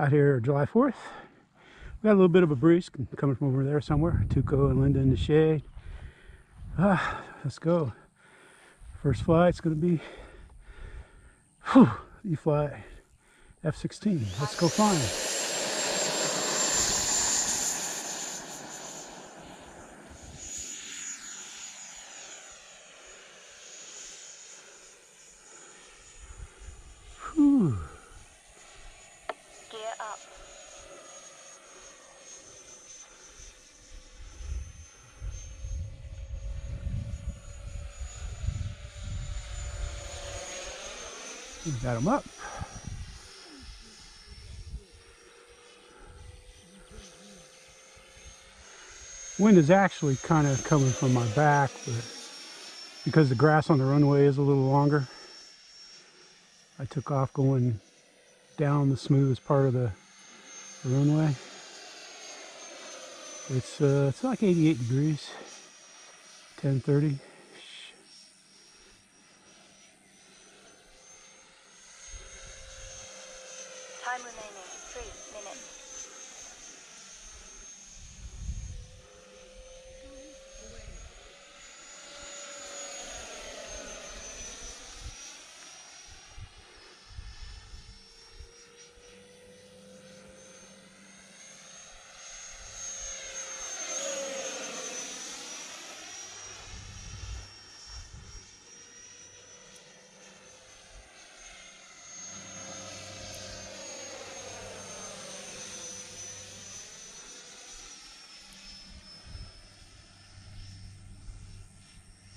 Out here July 4th. We got a little bit of a breeze coming from over there somewhere. Tuco and Linda in the shade. Let's go. First flight's gonna be e-flite F-16. Let's go flying. Whew. Gear up. We got them up. Wind is actually kind of coming from my back, but because the grass on the runway is a little longer, I took off going down the smoothest part of the runway. It's like 88 degrees, 10:30. Time remaining 3 minutes.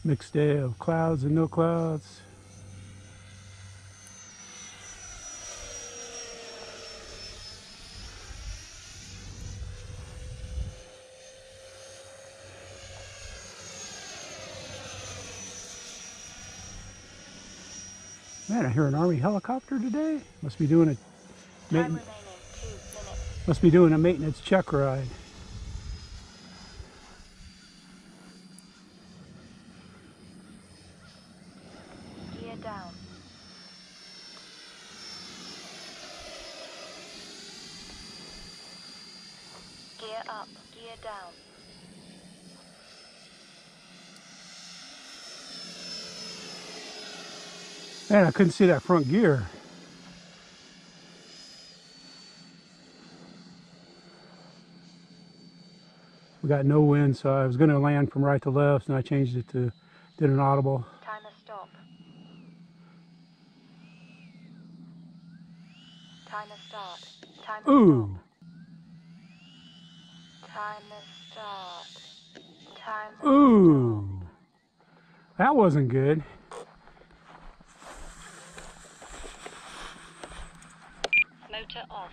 Mixed day of clouds and no clouds. Man, I hear an Army helicopter today. Must be doing a Time remaining 2 minutes. must be doing a maintenance check ride. Gear down. Gear up. Gear down. Man, I couldn't see that front gear. We got no wind, so I was going to land from right to left, and I changed it to, did an audible. Timer stop. Timer start. Timer Ooh! stop. Timer start. Timer Ooh! That wasn't good. Motor off.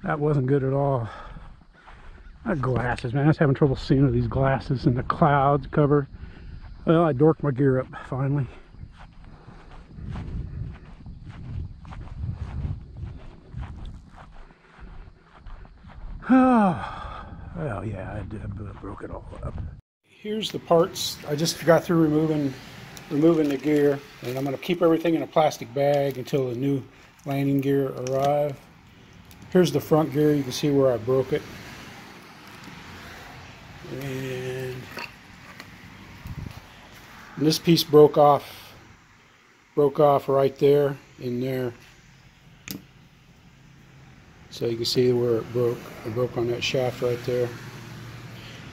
That wasn't good at all. That glasses, man. I was having trouble seeing with these glasses and the clouds cover. Well, I dorked my gear up finally. Well, yeah, I broke it all up. Here's the parts. I just got through removing the gear, and I'm going to keep everything in a plastic bag until the new landing gear arrive. Here's the front gear. You can see where I broke it. And this piece broke off right there in there, so you can see where it broke on that shaft right there.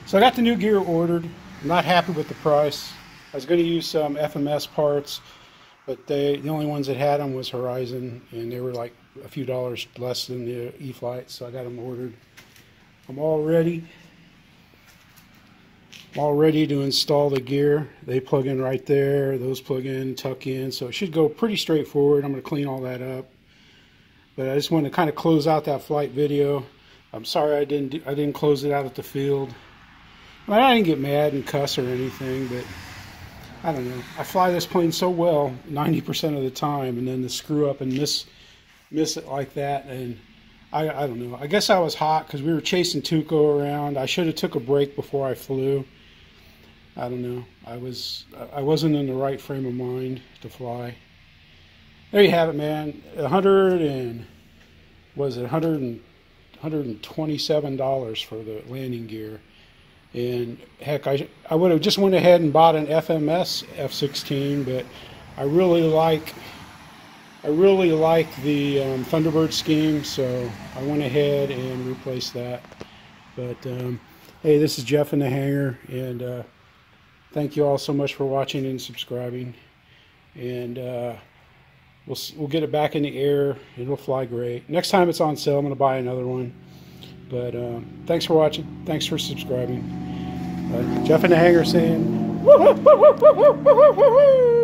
So I got the new gear ordered. I'm not happy with the price. I was going to use some FMS parts, but the only ones that had them was Horizon, and they were like a few dollars less than the e-flite, so I got them ordered. I'm all ready to install the gear. They plug in right there, those plug in, tuck in, so it should go pretty straightforward. I'm going to clean all that up, but I just want to kind of close out that flight video. I'm sorry I didn't close it out at the field. I didn't get mad and cuss or anything, but I don't know. I fly this plane so well 90% of the time, and then to screw up and miss it like that, and I don't know. I guess I was hot because we were chasing Tuco around. I should have took a break before I flew. I don't know. I wasn't in the right frame of mind to fly. There you have it, man. was it $127 for the landing gear. And heck, I would have just went ahead and bought an FMS F-16, but I really like the Thunderbird scheme, so I went ahead and replaced that. But hey, this is Jeff in the hangar, and thank you all so much for watching and subscribing. And we'll get it back in the air. It'll fly great. Next time it's on sale, I'm going to buy another one. But thanks for watching. Thanks for subscribing. Jeff in the hangar saying, woo, woo, woo, woo, woo, woo, woo, woo.